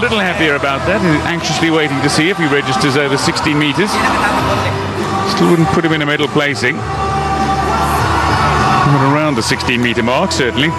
little happier about that. He's anxiously waiting to see if he registers over 16 meters. Still wouldn't put him in a medal placing. But around the 16-meter mark, certainly.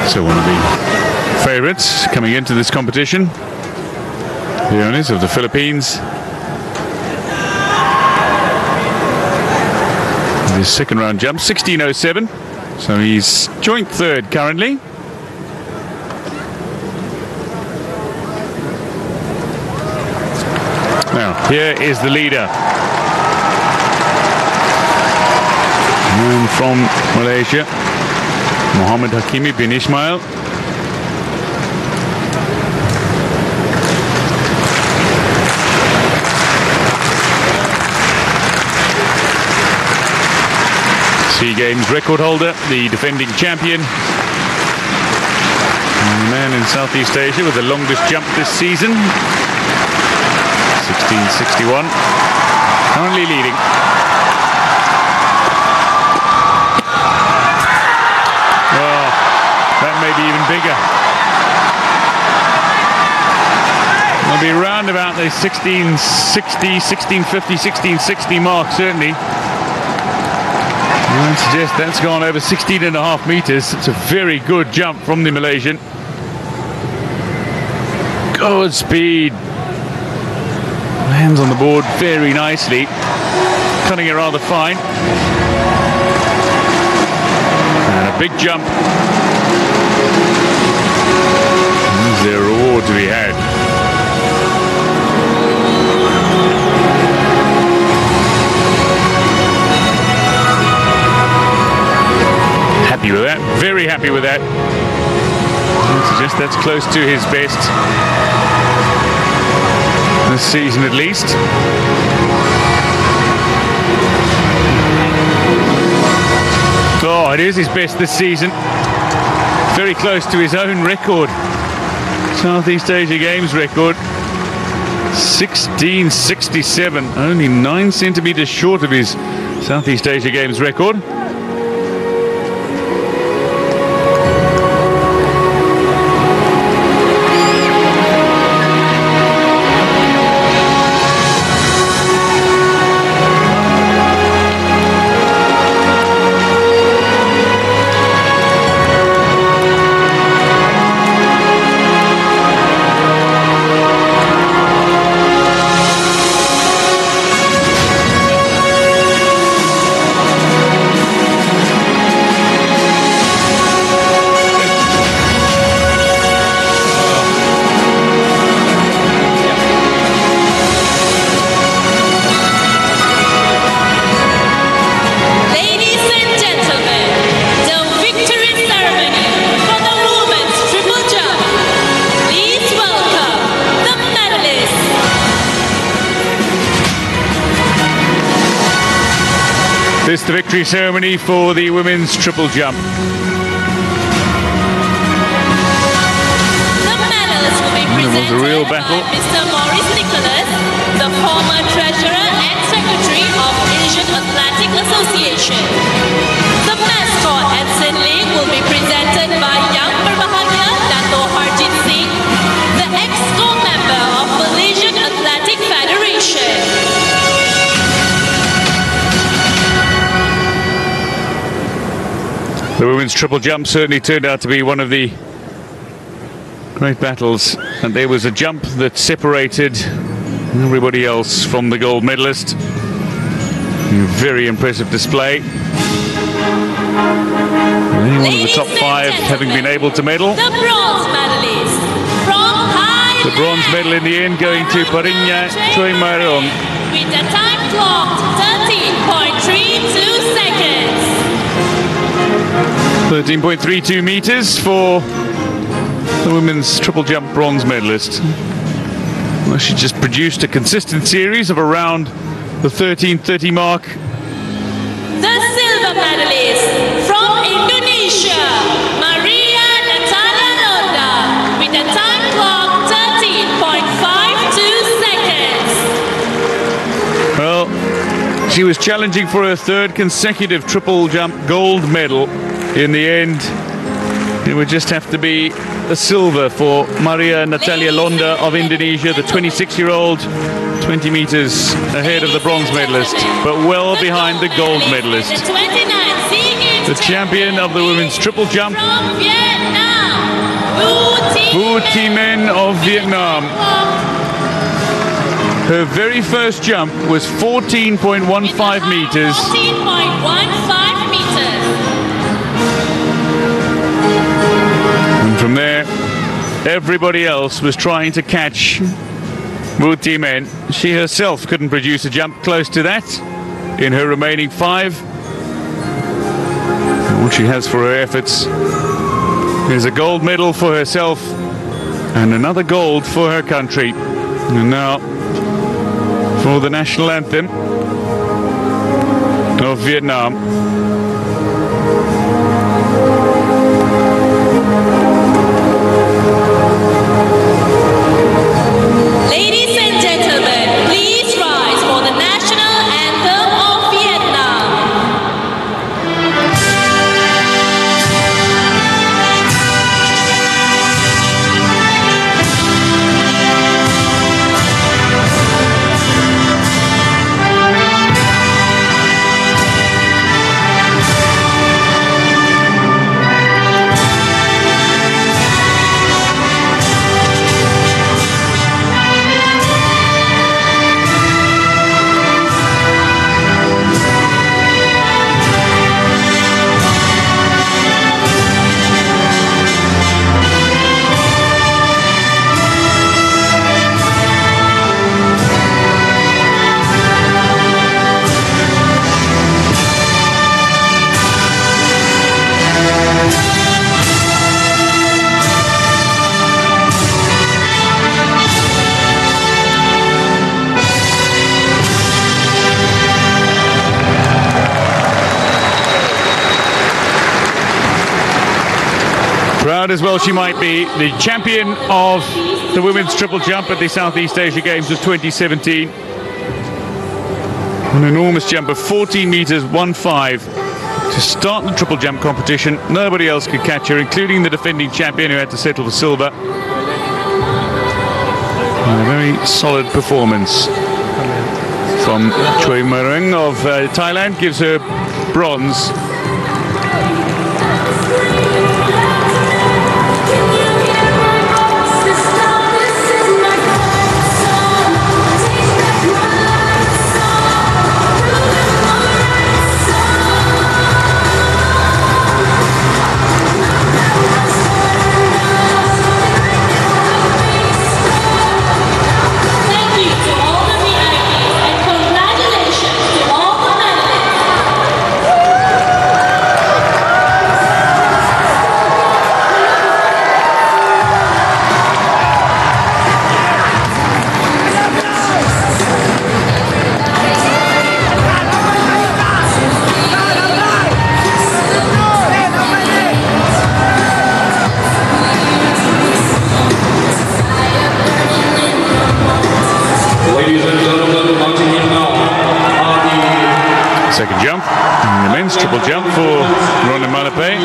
So one of the favourites coming into this competition, the owners of the Philippines. His second round jump, 16.07. So he's joint third currently. Now, here is the leader. And from Malaysia, Muhammad Hakimi bin Ismail. SEA Games record holder, the defending champion. And the man in Southeast Asia with the longest jump this season. 16.61. Currently leading. Maybe even bigger. It'll be around about the 16.60, 16.50, 16.60 mark, certainly. I'd suggest that's gone over 16.5 meters. It's a very good jump from the Malaysian. Good speed. Lands on the board very nicely. Cutting it rather fine. And a big jump. Is there a reward to be had? Happy with that, very happy with that. I'd suggest that's close to his best this season at least. Oh, it is his best this season. Very close to his own record. Southeast Asia Games record. 16.67, only 9 centimeters short of his Southeast Asia Games record. This is the victory ceremony for the women's triple jump. The medals will be presented by Mr. Maurice Nicholas, the former Treasurer and Secretary of Asian Athletic Association. The mascot at Sydney will be presented by Yang Berbahagia Dato' Harjit Singh, the ex-co member of Malaysian Athletic Federation. The women's triple jump certainly turned out to be one of the great battles, and there was a jump that separated everybody else from the gold medalist. A very impressive display. One of the top 5 having been able to medal. The bronze medalist from Thailand. The bronze medal in the end going to Parinya Choimarong. With a time clocked 13.32 seconds. 13.32 meters for the women's triple jump bronze medalist. Well, she just produced a consistent series of around the 13:30 mark. The silver medalist from She was challenging for her third consecutive triple jump gold medal. In the end, it would just have to be a silver for Maria Natalia Londa of Indonesia, the 26-year-old, 20 meters ahead of the bronze medalist, but well behind the gold medalist. The champion of the women's triple jump, Vu Thi Men of Vietnam. Her very first jump was 14.15 meters. 14.15 meters. And from there, everybody else was trying to catch Vu Thi Men. She herself couldn't produce a jump close to that in her remaining 5. All she has for her efforts is a gold medal for herself and another gold for her country. And now for the national anthem of Vietnam. Ladies and gentlemen, please rise for the national anthem of Vietnam. Proud as well she might be. The champion of the women's triple jump at the Southeast Asia Games of 2017. An enormous jump of 14 meters 15 to start the triple jump competition. Nobody else could catch her, including the defending champion who had to settle for silver. And a very solid performance from Choi Merung of Thailand gives her bronze. Second jump, and the men's triple jump for Ronan Malape.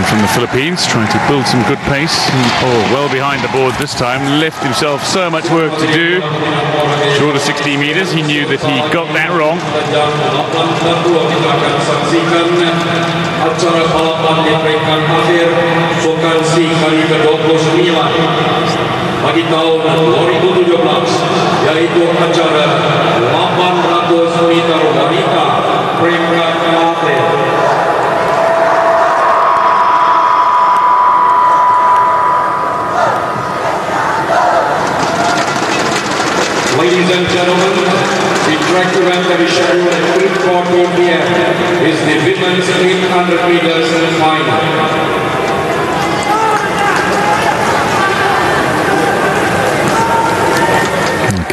From the Philippines, trying to build some good pace. Oh, well behind the board this time. Left himself so much work to do. Short of 16 meters, he knew that he got that wrong. Bagi tahun 2017, yaitu acara 800 meter wanita peringkat karate. Ladies and gentlemen, the track event that is scheduled at 3:40 p.m. is the women's 800 meters final.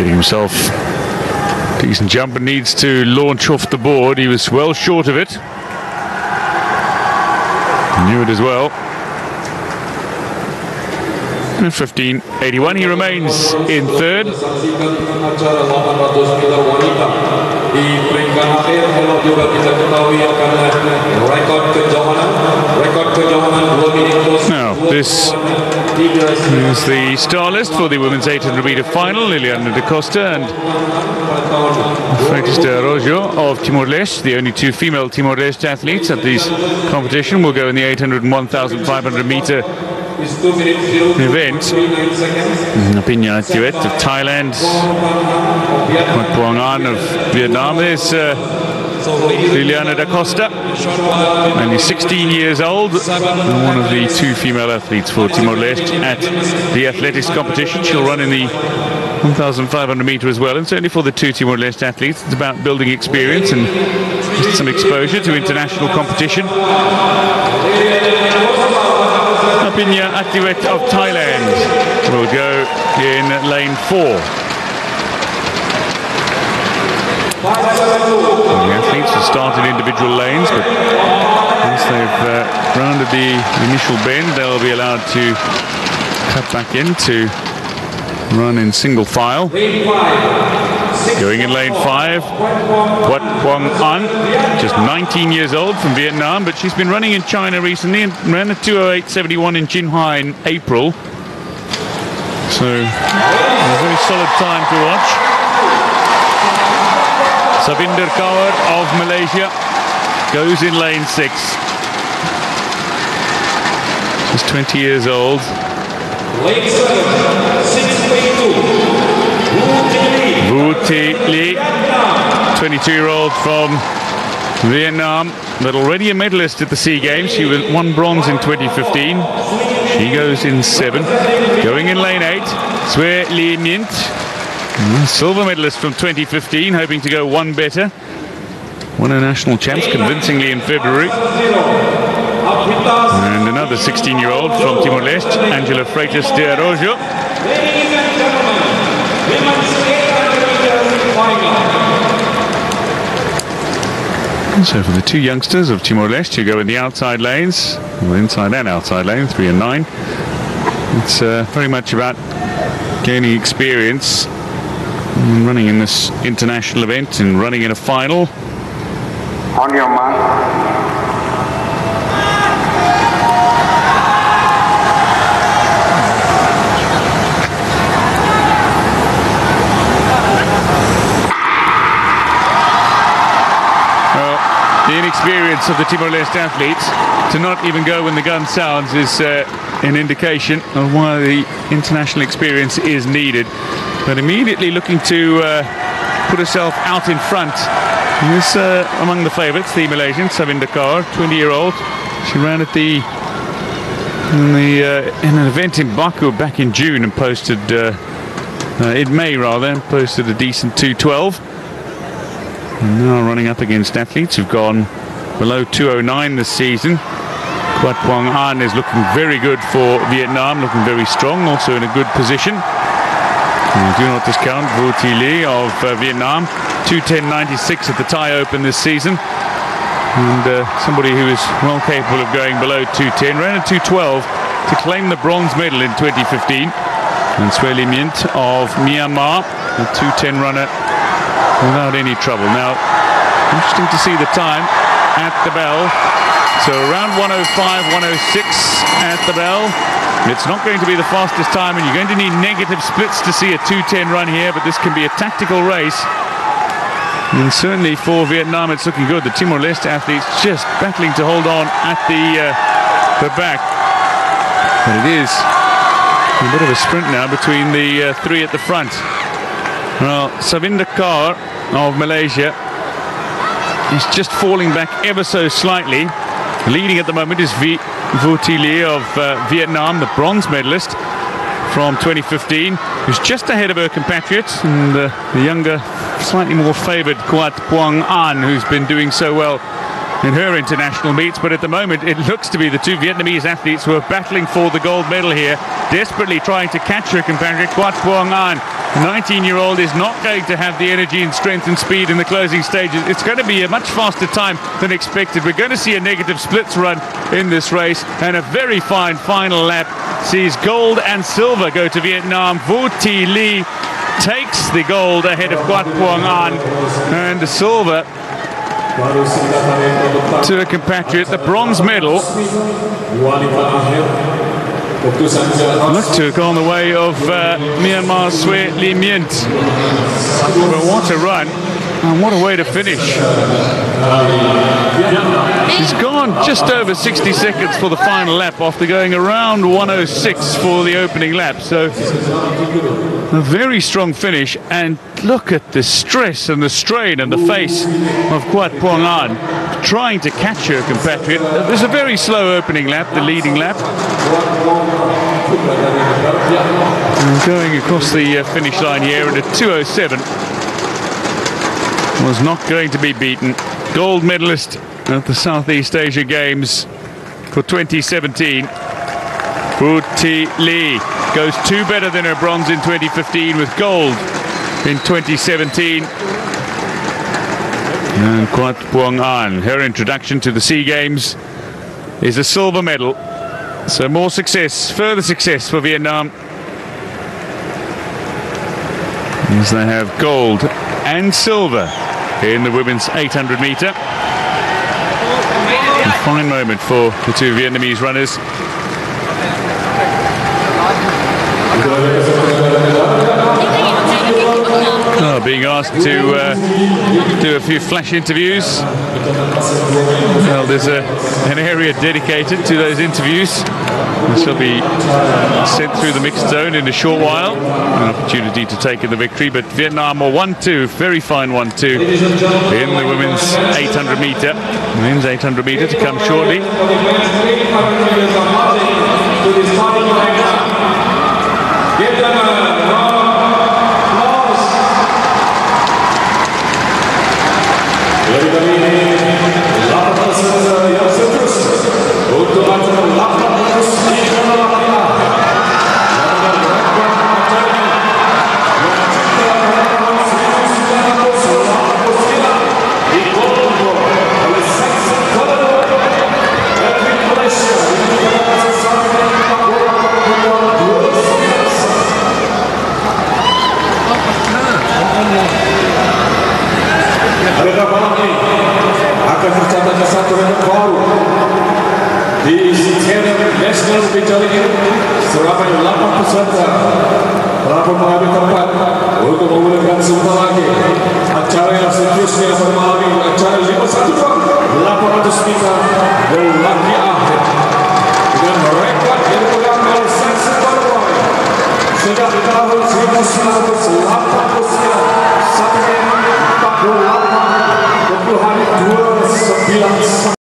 getting himself a decent jump and needs to launch off the board. He was well short of it. He knew it as well. 15.81, he remains in third. Now, this is the star list for the women's 800 meter final. Liliana da Costa and Freitas de Araujo of Timor-Leste, the only two female Timor-Leste athletes at this competition, will go in the 800 and 1,500 meter event. Pinya Atiwet of Thailand, Puang An of Vietnam. There's Liliana da Costa, only 16 years old, and one of the two female athletes for Timor-Leste at the athletics competition. She'll run in the 1,500 meter as well, and certainly for the two Timor-Leste athletes, it's about building experience and just some exposure to international competition. Pinya Atiwet of Thailand will go in lane 4. The athletes have started individual lanes, but once they've rounded the initial bend, they'll be allowed to cut back in to run in single file. Going in lane 5, Wat Quang An, just 19 years old, from Vietnam, but she's been running in China recently and ran a 2:08.71 in Jinhua in April. So, a very solid time to watch. Savinder Kaur of Malaysia goes in lane 6. She's 20 years old. Lane 7, 6.2. Vu Thi Le, 22-year-old from Vietnam, but already a medalist at the SEA Games. She won bronze in 2015. She goes in 7. Going in lane 8, Sue Lee Myint, silver medalist from 2015, hoping to go one better. Won her national champs convincingly in February. And another 16-year-old from Timor-Leste, Angela Freitas de Araujo. So for the two youngsters of Timor-Leste who go in the outside lanes, well, inside and outside lane, 3 and 9, it's very much about gaining experience and running in this international event and running in a final. On your mark. The inexperience of the Timor-Leste athletes to not even go when the gun sounds is an indication of why the international experience is needed. But immediately looking to put herself out in front is among the favourites, the Malaysian Savinder Kaur, 20-year-old. She ran at in an event in Baku back in June and posted in May rather, and posted a decent 2:12. And now running up against athletes who've gone below 2:09 this season. Wat Quang An is looking very good for Vietnam, looking very strong, also in a good position. And do not discount Vu Thi Le of Vietnam, 2:10.96 at the Thai Open this season. And somebody who is well capable of going below 2:10, ran a 2:12 to claim the bronze medal in 2015. And Sue Lee Myint of Myanmar, a 2:10 runner without any trouble. Now, interesting to see the time at the bell. So around 1:05, 1:06 at the bell. It's not going to be the fastest time, and you're going to need negative splits to see a 2:10 run here, but this can be a tactical race. And certainly for Vietnam, it's looking good. The Timor-Leste athletes just battling to hold on at the back. But it is a bit of a sprint now between the three at the front. Well, Savinder Kaur of Malaysia is just falling back ever so slightly. Leading at the moment is Vu Thi Le of Vietnam, the bronze medalist from 2015, who's just ahead of her compatriot, and the younger, slightly more favoured Wat Quang An, who's been doing so well in her international meets. But at the moment, it looks to be the two Vietnamese athletes who are battling for the gold medal here, desperately trying to catch her compatriot, Wat Quang An. 19-year-old is not going to have the energy and strength and speed in the closing stages. It's going to be a much faster time than expected. We're going to see a negative splits run in this race, and a very fine final lap sees gold and silver go to Vietnam. Vu Thi Le takes the gold ahead of Quat Puong An, and the silver to a compatriot. The bronze medal looked to have gone the way of Myanmar's Sue Lee Myint. But what a run, and what a way to finish. He's gone just over 60 seconds for the final lap after going around 106 for the opening lap. So a very strong finish, and look at the stress and the strain and the face of Quat Puong An trying to catch her compatriot. There's a very slow opening lap, the leading lap. And going across the finish line here at a 2:07. Was not going to be beaten. Gold medalist at the Southeast Asia Games for 2017. Vu Thi Le goes two better than her bronze in 2015 with gold in 2017. And Quat Puong An, her introduction to the SEA Games is a silver medal. So more success, further success for Vietnam, as they have gold and silver in the women's 800 metre. A fine moment for the two Vietnamese runners. Being asked to do a few flash interviews. Well, there's an area dedicated to those interviews. This will be sent through the mixed zone in a short while. An opportunity to take in the victory, but Vietnam are 1-2, very fine 1-2 in the women's 800 metre. Men's 800 metre to come shortly. Akan tercatatnya satu rekor baru di skenario nasional Victoria ini. Surabaya 8 peserta telah mengambil tempat untuk memulakan sebentar lagi acara yang seterusnya pada malam ini, acara 512 800 meter lelaki akhir dengan rekor yang dipegang oleh sang Surabaya sejak tahun 1989 sampai 48 hari 29